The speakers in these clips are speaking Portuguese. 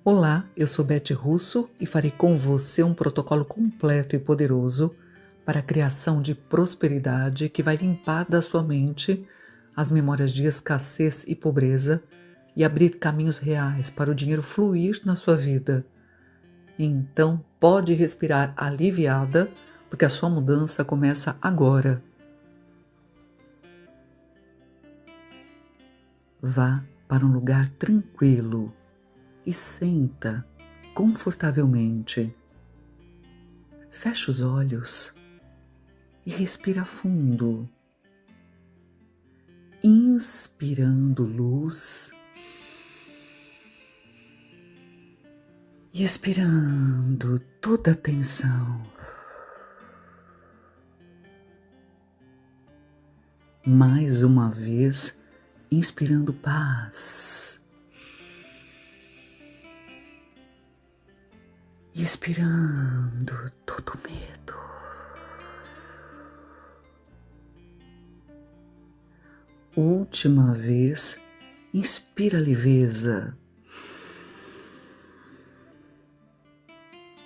Olá, eu sou Beth Russo e farei com você um protocolo completo e poderoso para a criação de prosperidade que vai limpar da sua mente as memórias de escassez e pobreza e abrir caminhos reais para o dinheiro fluir na sua vida. Então, pode respirar aliviada, porque a sua mudança começa agora. Vá para um lugar tranquilo e senta confortavelmente. Feche os olhos e respira fundo, inspirando luz e expirando toda a tensão. Mais uma vez, inspirando paz. E expirando todo o medo. Última vez, inspira leveza.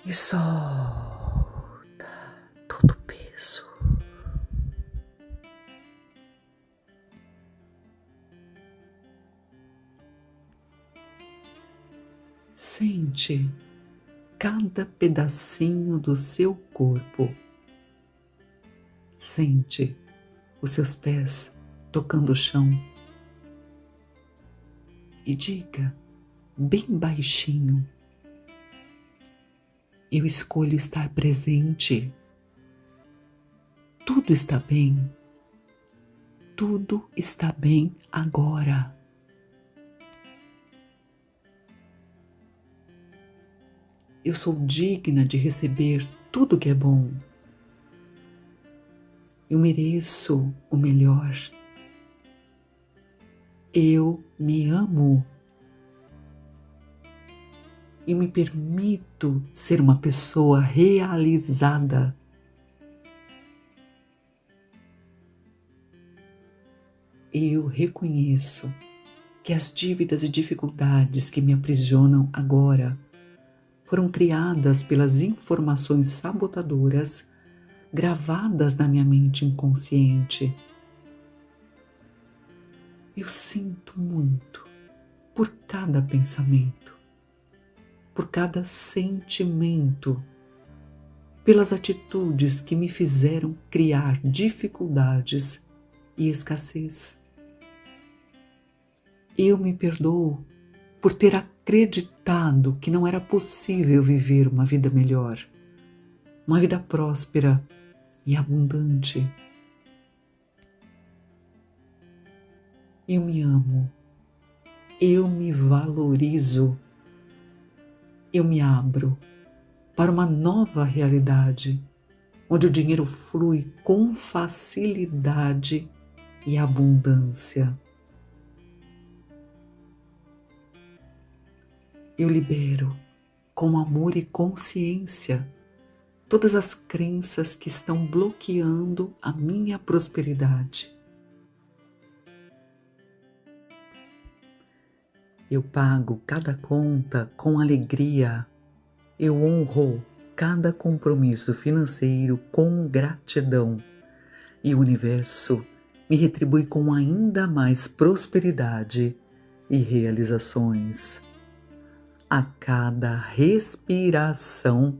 E solta todo o peso. Sente cada pedacinho do seu corpo. Sente os seus pés tocando o chão. E diga bem baixinho: eu escolho estar presente. Tudo está bem. Tudo está bem agora. Eu sou digna de receber tudo que é bom. Eu mereço o melhor. Eu me amo. Eu me permito ser uma pessoa realizada. Eu reconheço que as dívidas e dificuldades que me aprisionam agora foram criadas pelas informações sabotadoras gravadas na minha mente inconsciente. Eu sinto muito por cada pensamento, por cada sentimento, pelas atitudes que me fizeram criar dificuldades e escassez. Eu me perdoo por ter acreditado que não era possível viver uma vida melhor, uma vida próspera e abundante. Eu me amo, eu me valorizo, eu me abro para uma nova realidade, onde o dinheiro flui com facilidade e abundância. Eu libero com amor e consciência todas as crenças que estão bloqueando a minha prosperidade. Eu pago cada conta com alegria. Eu honro cada compromisso financeiro com gratidão. E o universo me retribui com ainda mais prosperidade e realizações. A cada respiração,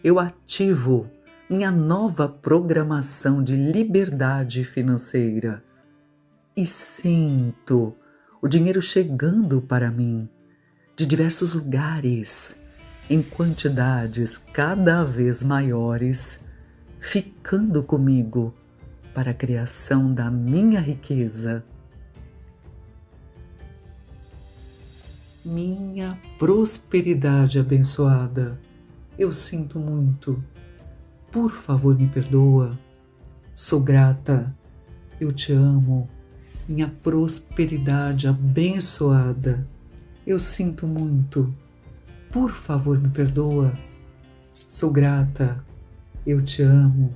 eu ativo minha nova programação de liberdade financeira e sinto o dinheiro chegando para mim de diversos lugares, em quantidades cada vez maiores, ficando comigo para a criação da minha riqueza. Minha prosperidade abençoada. Eu sinto muito. Por favor, me perdoa. Sou grata. Eu te amo. Minha prosperidade abençoada. Eu sinto muito. Por favor, me perdoa. Sou grata. Eu te amo.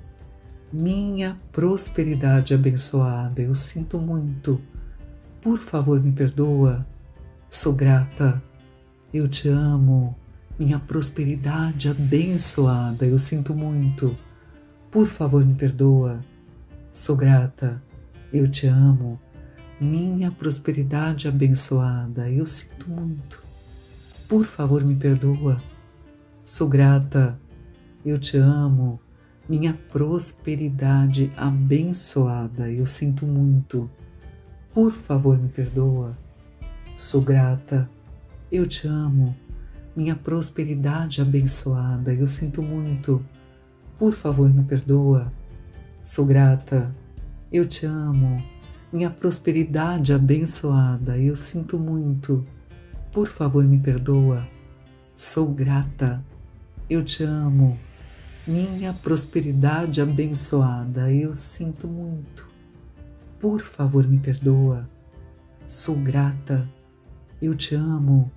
Minha prosperidade abençoada. Eu sinto muito. Por favor, me perdoa. Sou grata. Eu te amo. Minha prosperidade abençoada, eu sinto muito. Por favor, me perdoa. Sou grata. Eu te amo. Minha prosperidade abençoada, eu sinto muito. Por favor, me perdoa. Sou grata. Eu te amo. Minha prosperidade abençoada, eu sinto muito. Por favor, me perdoa. Sou grata. Eu te amo. Minha prosperidade abençoada, eu sinto muito. Por favor, me perdoa. Sou grata. Eu te amo. Minha prosperidade abençoada, eu sinto muito. Por favor, me perdoa. Sou grata. Eu te amo. Minha prosperidade abençoada, eu sinto muito. Por favor, me perdoa. Sou grata. Eu te amo.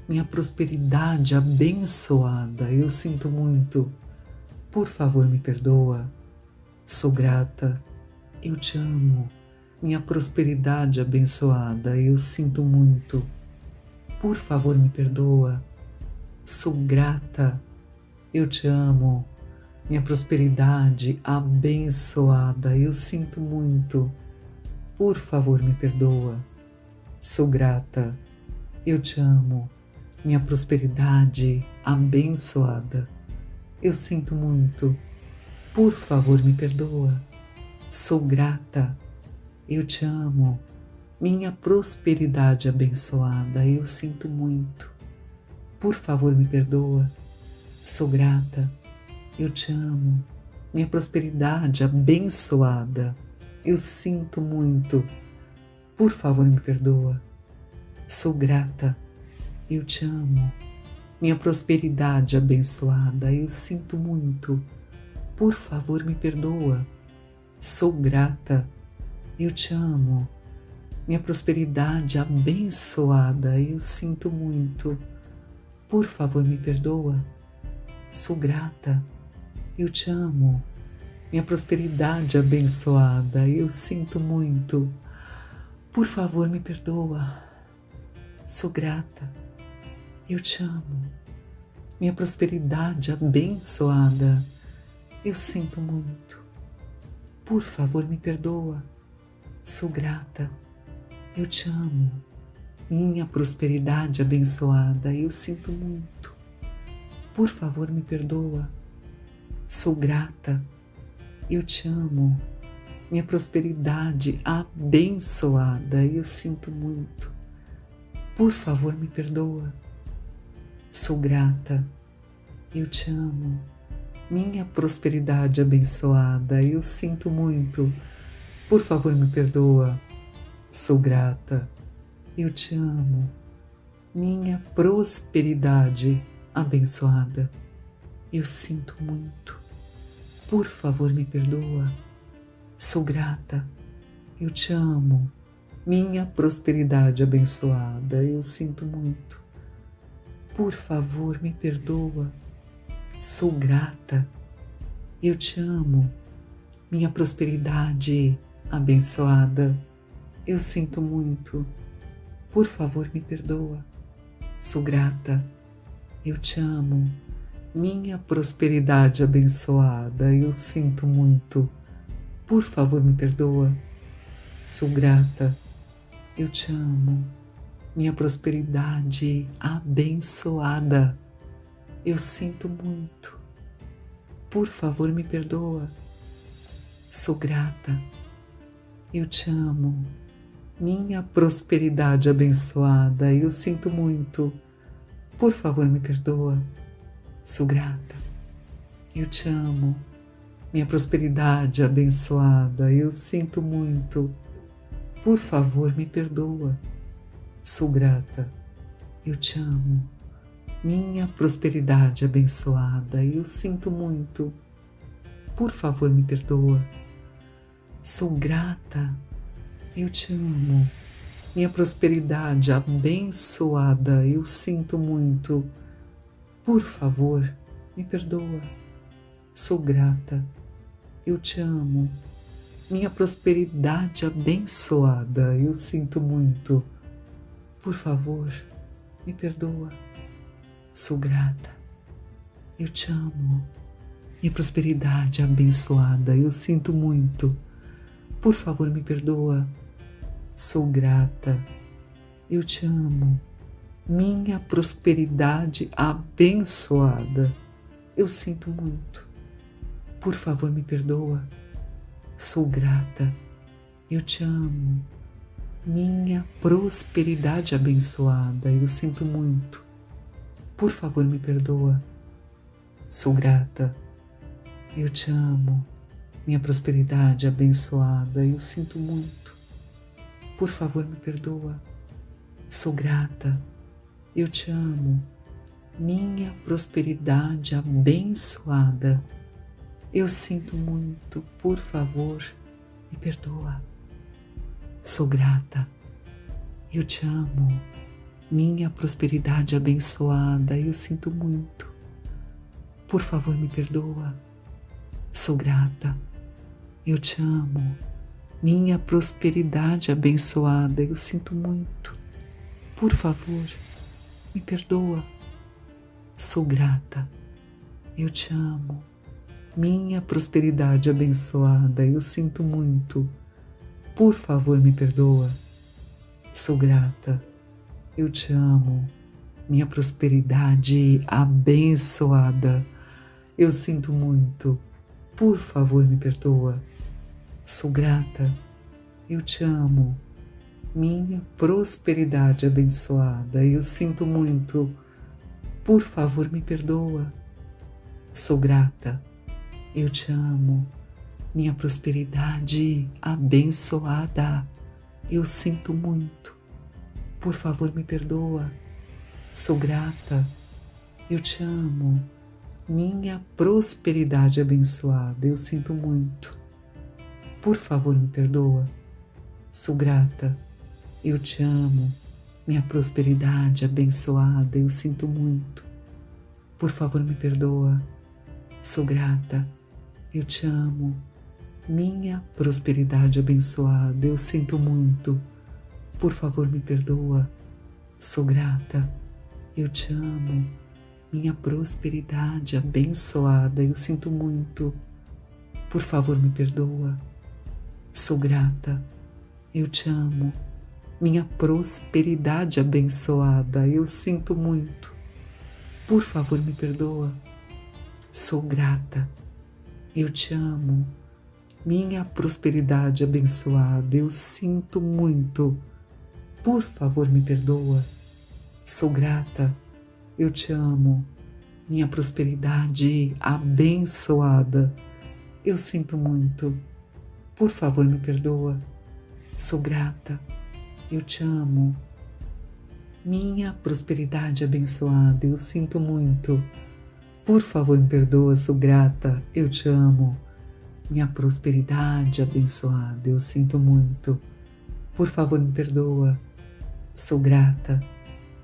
Minha prosperidade abençoada, eu sinto muito. Por favor, me perdoa. Sou grata. Eu te amo. Minha prosperidade abençoada, eu sinto muito. Por favor, me perdoa. Sou grata. Eu te amo. Minha prosperidade abençoada, eu sinto muito. Por favor, me perdoa. Sou grata. Eu te amo. Minha prosperidade abençoada, eu sinto muito. Por favor, me perdoa. Sou grata. Eu te amo. Minha prosperidade abençoada, eu sinto muito. Por favor, me perdoa. Sou grata. Eu te amo. Minha prosperidade abençoada, eu sinto muito. Por favor, me perdoa. Sou grata. Eu te amo. Minha prosperidade abençoada, eu sinto muito. Por favor, me perdoa. Sou grata. Eu te amo. Minha prosperidade abençoada, eu sinto muito. Por favor, me perdoa. Sou grata. Eu te amo. Minha prosperidade abençoada, eu sinto muito. Por favor, me perdoa. Sou grata. Eu te amo. Minha prosperidade abençoada, eu sinto muito. Por favor, me perdoa. Sou grata. Eu te amo. Minha prosperidade abençoada, eu sinto muito. Por favor, me perdoa. Sou grata. Eu te amo. Minha prosperidade abençoada, eu sinto muito. Por favor, me perdoa. Sou grata. Eu te amo. Minha prosperidade abençoada, eu sinto muito. Por favor, me perdoa. Sou grata. Eu te amo. Minha prosperidade abençoada, eu sinto muito. Por favor, me perdoa. Sou grata. Eu te amo. Minha prosperidade abençoada, eu sinto muito. Por favor, me perdoa. Sou grata. Eu te amo. Minha prosperidade abençoada, eu sinto muito. Por favor, me perdoa. Sou grata. Eu te amo. Minha prosperidade abençoada, eu sinto muito. Por favor, me perdoa. Sou grata. Eu te amo. Minha prosperidade abençoada, eu sinto muito. Por favor, me perdoa. Sou grata. Eu te amo. Minha prosperidade abençoada, eu sinto muito. Por favor, me perdoa. Sou grata. Eu te amo. Minha prosperidade abençoada, eu sinto muito. Por favor, me perdoa. Sou grata. Eu te amo. Minha prosperidade abençoada, eu sinto muito. Por favor, me perdoa. Sou grata. Eu te amo. Minha prosperidade abençoada, eu sinto muito. Por favor, me perdoa. Sou grata. Eu te amo. Minha prosperidade abençoada, eu sinto muito. Por favor, me perdoa. Sou grata. Eu te amo. Minha prosperidade abençoada. Eu sinto muito. Por favor, me perdoa. Sou grata. Eu te amo. Minha prosperidade abençoada. Eu sinto muito. Por favor, me perdoa. Sou grata. Eu te amo. Minha prosperidade abençoada. Eu sinto muito. Por favor, me perdoa. Sou grata. Eu te amo. Minha prosperidade abençoada. Eu sinto muito. Por favor, me perdoa. Sou grata. Eu te amo. Minha prosperidade abençoada. Eu sinto muito. Por favor, me perdoa. Sou grata. Eu te amo. Minha prosperidade abençoada. Eu sinto muito. Por favor, me perdoa. Sou grata. Eu te amo. Minha prosperidade abençoada. Eu sinto muito. Por favor, me perdoa. Sou grata. Eu te amo. Minha prosperidade abençoada. Eu sinto muito. Por favor, me perdoa. Sou grata. Eu te amo. Minha prosperidade abençoada. Eu sinto muito. Por favor, me perdoa. Sou grata. Eu te amo. Minha prosperidade abençoada. Eu sinto muito. Por favor, me perdoa. Sou grata. Eu te amo. Minha prosperidade abençoada. Eu sinto muito. Por favor, me perdoa. Sou grata. Eu te amo. Minha prosperidade abençoada. Eu sinto muito. Por favor, me perdoa. Sou grata. Eu te amo. Minha prosperidade abençoada. Eu sinto muito. Por favor, me perdoa. Sou grata. Eu te amo. Minha prosperidade abençoada. Eu sinto muito. Por favor, me perdoa. Sou grata. Eu te amo. Minha prosperidade abençoada. Eu sinto muito. Por favor, me perdoa. Sou grata. Eu te amo. Minha prosperidade abençoada. Eu sinto muito. Por favor, me perdoa. Sou grata. Eu te amo. Minha prosperidade abençoada. Eu sinto muito. Por favor, me perdoa. Sou grata. Eu te amo. Minha prosperidade abençoada. Eu sinto muito. Por favor, me perdoa. Sou grata. Eu te amo. Minha prosperidade abençoada. Eu sinto muito. Por favor, me perdoa. Sou grata. Eu te amo. Minha prosperidade abençoada. Eu sinto muito. Por favor, me perdoa. Sou grata.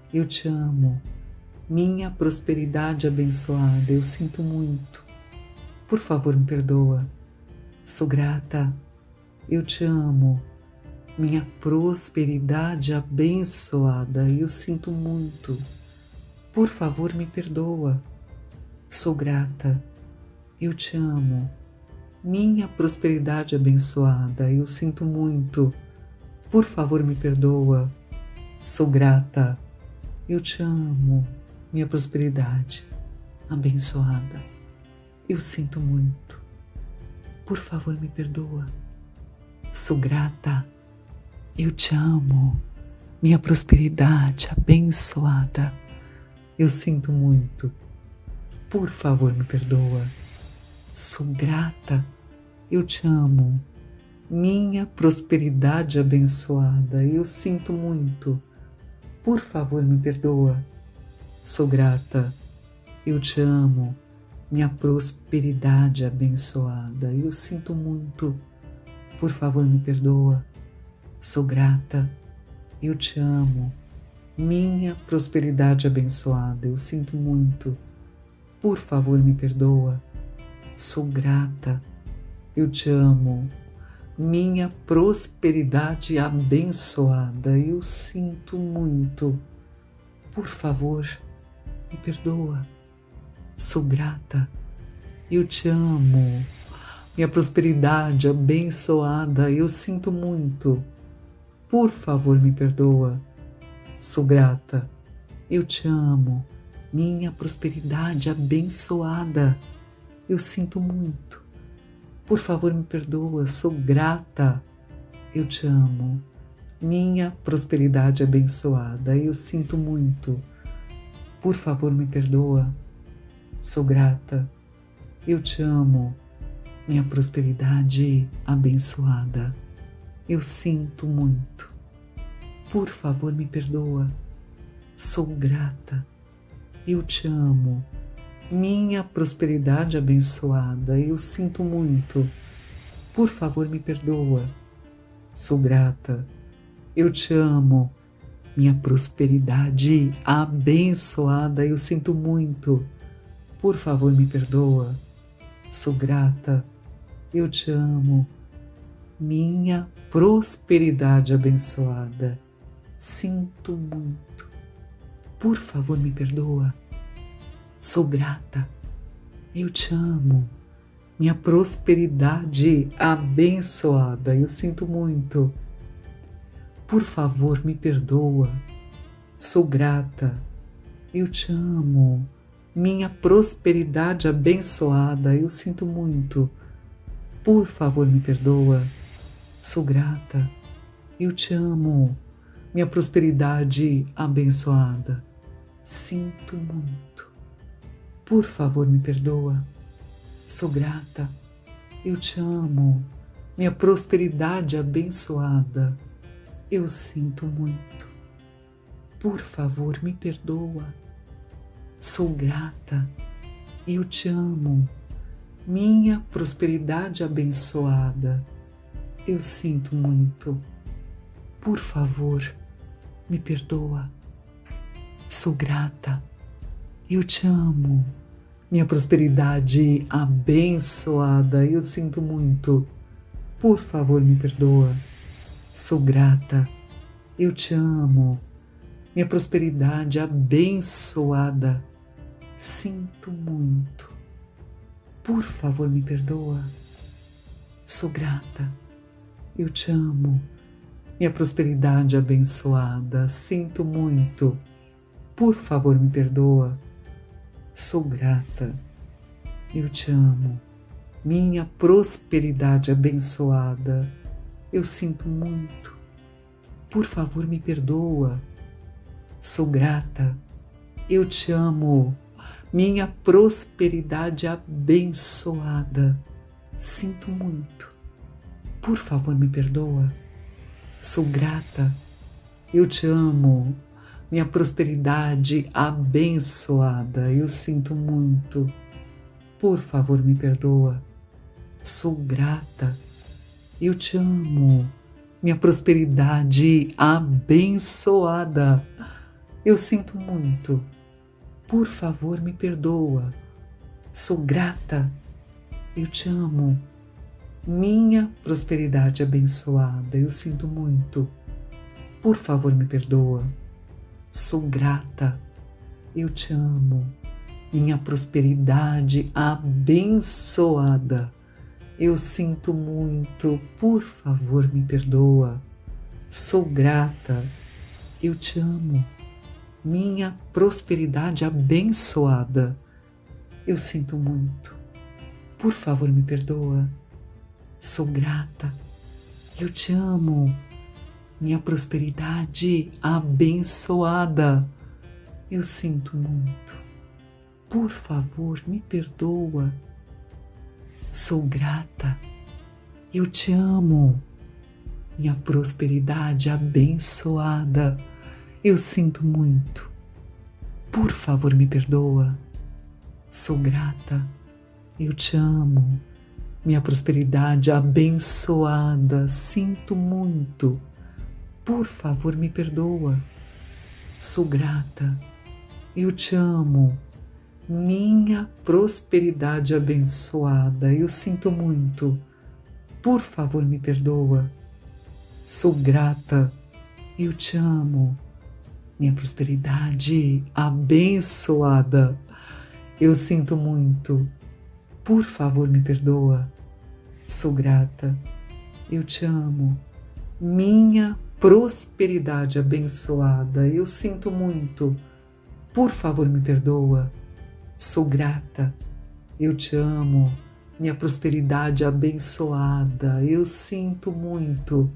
Eu te amo. Minha prosperidade abençoada. Eu sinto muito. Por favor, me perdoa. Sou grata. Eu te amo. Minha prosperidade abençoada. Eu sinto muito. Por favor, me perdoa. Sou grata. Eu te amo. Minha prosperidade abençoada. Eu sinto muito. Por favor, me perdoa. Sou grata. Eu te amo. Minha prosperidade abençoada. Eu sinto muito. Por favor, me perdoa. Sou grata. Eu te amo. Minha prosperidade abençoada. Eu sinto muito. Por favor, me perdoa. Sou grata. Eu te amo. Minha prosperidade abençoada. Eu sinto muito. Por favor, me perdoa. Sou grata. Eu te amo. Minha prosperidade abençoada. Eu sinto muito. Por favor, me perdoa. Sou grata. Eu te amo. Minha prosperidade abençoada. Eu sinto muito. Por favor, me perdoa. Sou grata. Eu te amo. Minha prosperidade abençoada. Eu sinto muito. Por favor, me perdoa. Sou grata. Eu te amo. Minha prosperidade abençoada, eu sinto muito. Por favor, me perdoa. Sou grata. Eu te amo. Minha prosperidade abençoada, eu sinto muito. Por favor, me perdoa. Sou grata. Eu te amo. Minha prosperidade abençoada, eu sinto muito. Por favor, me perdoa. Sou grata. Eu te amo. Minha prosperidade abençoada, eu sinto muito. Por favor, me perdoa. Sou grata. Eu te amo. Minha prosperidade abençoada, eu sinto muito. Por favor, me perdoa. Sou grata. Eu te amo. Minha prosperidade abençoada, eu sinto muito. Por favor, me perdoa. Sou grata. Eu te amo. Minha prosperidade abençoada, sinto muito. Por favor, me perdoa. Sou grata. Eu te amo. Minha prosperidade abençoada, eu sinto muito. Por favor, me perdoa. Sou grata. Eu te amo. Minha prosperidade abençoada, eu sinto muito. Por favor, me perdoa. Sou grata. Eu te amo. Minha prosperidade abençoada, sinto muito. Por favor, me perdoa. Sou grata. Eu te amo. Minha prosperidade abençoada, eu sinto muito. Por favor, me perdoa. Sou grata. Eu te amo. Minha prosperidade abençoada, eu sinto muito. Por favor, me perdoa. Sou grata. Eu te amo. Minha prosperidade abençoada, eu sinto muito. Por favor, me perdoa. Sou grata. Eu te amo. Minha prosperidade abençoada, sinto muito. Por favor, me perdoa. Sou grata. Eu te amo. Minha prosperidade abençoada, sinto muito. Por favor, me perdoa. Sou grata. Eu te amo. Minha prosperidade abençoada, eu sinto muito. Por favor, me perdoa. Sou grata. Eu te amo. Minha prosperidade abençoada, sinto muito. Por favor, me perdoa. Sou grata. Eu te amo. Minha prosperidade abençoada, eu sinto muito. Por favor, me perdoa. Sou grata. Eu te amo. Minha prosperidade abençoada, eu sinto muito. Por favor, me perdoa. Sou grata. Eu te amo. Minha prosperidade abençoada, eu sinto muito. Por favor, me perdoa. Sou grata. Eu te amo. Minha prosperidade abençoada, eu sinto muito. Por favor, me perdoa. Sou grata. Eu te amo. Minha prosperidade abençoada, eu sinto muito. Por favor, me perdoa. Sou grata. Eu te amo. Minha prosperidade abençoada, eu sinto muito. Por favor, me perdoa. Sou grata. Eu te amo. Minha prosperidade abençoada, eu sinto muito. Por favor, me perdoa. Sou grata. Eu te amo. Minha prosperidade abençoada, sinto muito. Por favor, me perdoa. Sou grata. Eu te amo. Minha prosperidade abençoada, eu sinto muito. Por favor, me perdoa. Sou grata. Eu te amo. minha prosperidade abençoada. Eu sinto muito. Por favor, me perdoa. Sou grata. Eu te amo. Minha prosperidade abençoada. Eu sinto muito. Por favor, me perdoa. Sou grata. Eu te amo. Minha prosperidade abençoada. Eu sinto muito.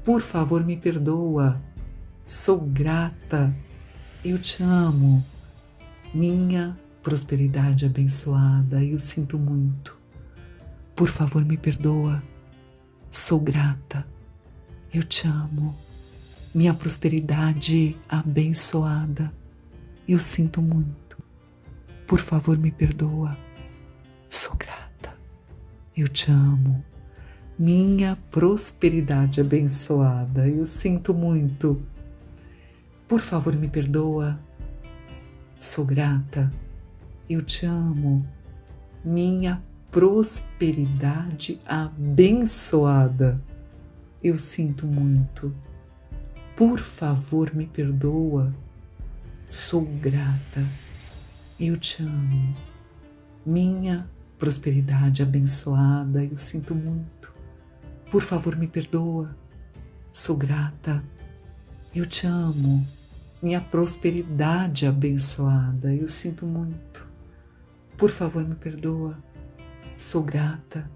Por favor, me perdoa. Sou grata. Eu te amo. Minha prosperidade abençoada. Eu sinto muito. Por favor, me perdoa. Sou grata. Eu te amo. Minha prosperidade abençoada. Eu sinto muito. Por favor, me perdoa. Sou grata. Eu te amo. Minha prosperidade abençoada. Eu sinto muito. Por favor, me perdoa. Sou grata. Eu te amo. Minha prosperidade abençoada. Eu sinto muito. Por favor, me perdoa. Sou grata. Eu te amo. Minha prosperidade abençoada. Eu sinto muito. Por favor, me perdoa. Sou grata. Eu te amo. Minha prosperidade abençoada. Eu sinto muito. Por favor, me perdoa. Sou grata.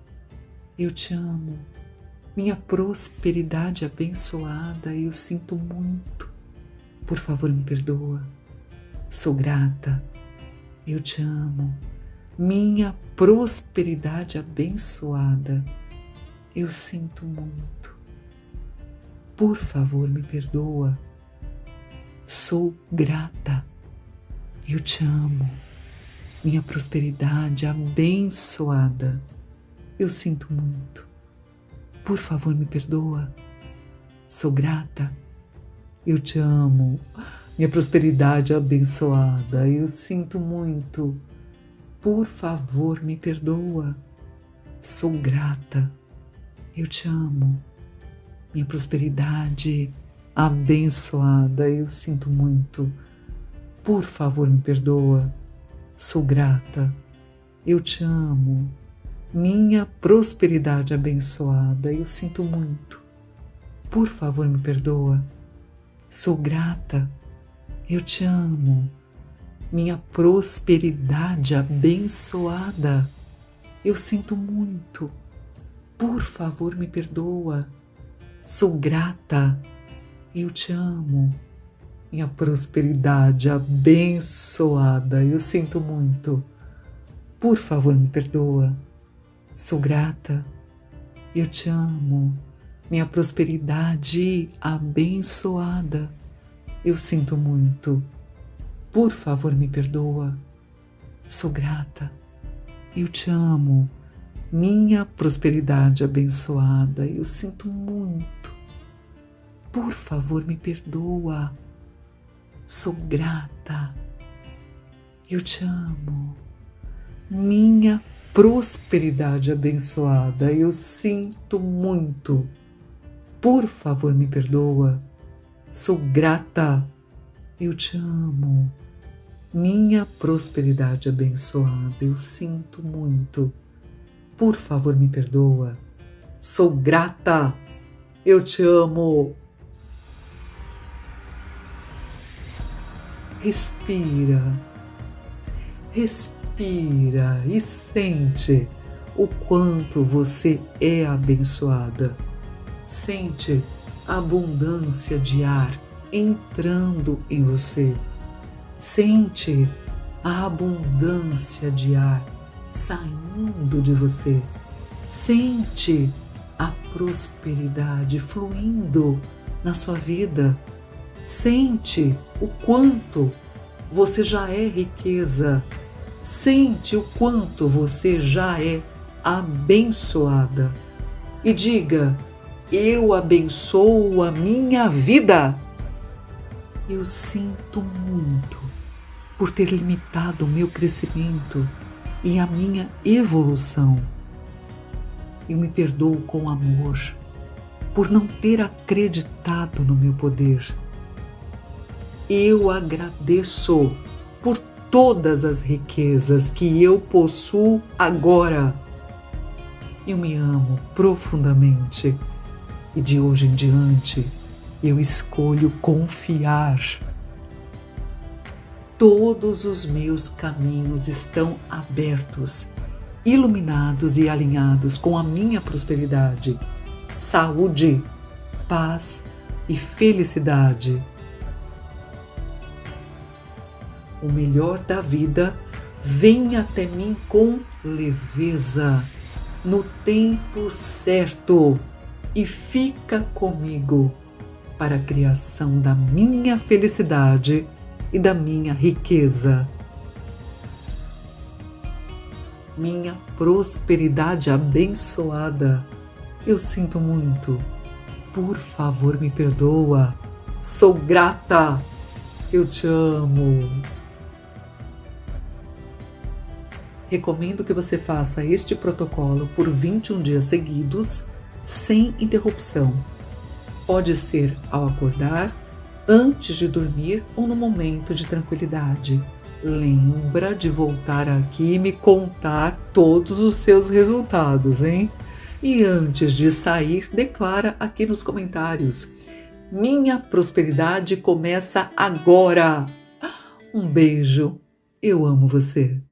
Eu te amo. Minha prosperidade abençoada. Eu sinto muito. Por favor, me perdoa. Sou grata. Eu te amo. Minha prosperidade abençoada. Eu sinto muito. Por favor, me perdoa. Sou grata. Eu te amo. Minha prosperidade abençoada. Eu sinto muito. Por favor, me perdoa. Sou grata. Eu te amo. Minha prosperidade abençoada. Eu sinto muito. Por favor, me perdoa. Sou grata. Eu te amo. Minha prosperidade abençoada. Eu sinto muito. Por favor, me perdoa. Sou grata. Eu te amo. Minha prosperidade abençoada. Eu sinto muito. Por favor, me perdoa. Sou grata. Eu te amo. Minha prosperidade abençoada. Eu sinto muito. Por favor, me perdoa. Sou grata. Eu te amo. Minha prosperidade abençoada. Eu sinto muito. Por favor, me perdoa. Sou grata. Eu te amo. Minha prosperidade abençoada. Eu sinto muito. Por favor, me perdoa. Sou grata. Eu te amo. Minha prosperidade abençoada. Eu sinto muito. Por favor, me perdoa. Sou grata. Eu te amo. Minha prosperidade abençoada. Eu sinto muito. Por favor, me perdoa. Sou grata. Eu te amo. Minha prosperidade abençoada. Eu sinto muito. Por favor, me perdoa. Sou grata. Eu te amo. Respira. Respira e sente o quanto você é abençoada. Sente a abundância de ar entrando em você. Sente a abundância de ar saindo de você. Sente a prosperidade fluindo na sua vida. Sente o quanto você já é riqueza. Sente o quanto você já é abençoada. E diga: eu abençoo a minha vida. Eu sinto muito por ter limitado o meu crescimento e a minha evolução. Eu me perdoo com amor por não ter acreditado no meu poder. Eu agradeço por todas as riquezas que eu possuo agora. Eu me amo profundamente e de hoje em diante eu escolho confiar. Todos os meus caminhos estão abertos, iluminados e alinhados com a minha prosperidade, saúde, paz e felicidade. O melhor da vida vem até mim com leveza, no tempo certo, e fica comigo para a criação da minha felicidade e da minha riqueza. Minha prosperidade abençoada. Eu sinto muito. Por favor, me perdoa. Sou grata. Eu te amo. Recomendo que você faça este protocolo por 21 dias seguidos, sem interrupção. Pode ser ao acordar, antes de dormir ou no momento de tranquilidade. Lembra de voltar aqui e me contar todos os seus resultados, hein? E antes de sair, declara aqui nos comentários: minha prosperidade começa agora. Um beijo. Eu amo você.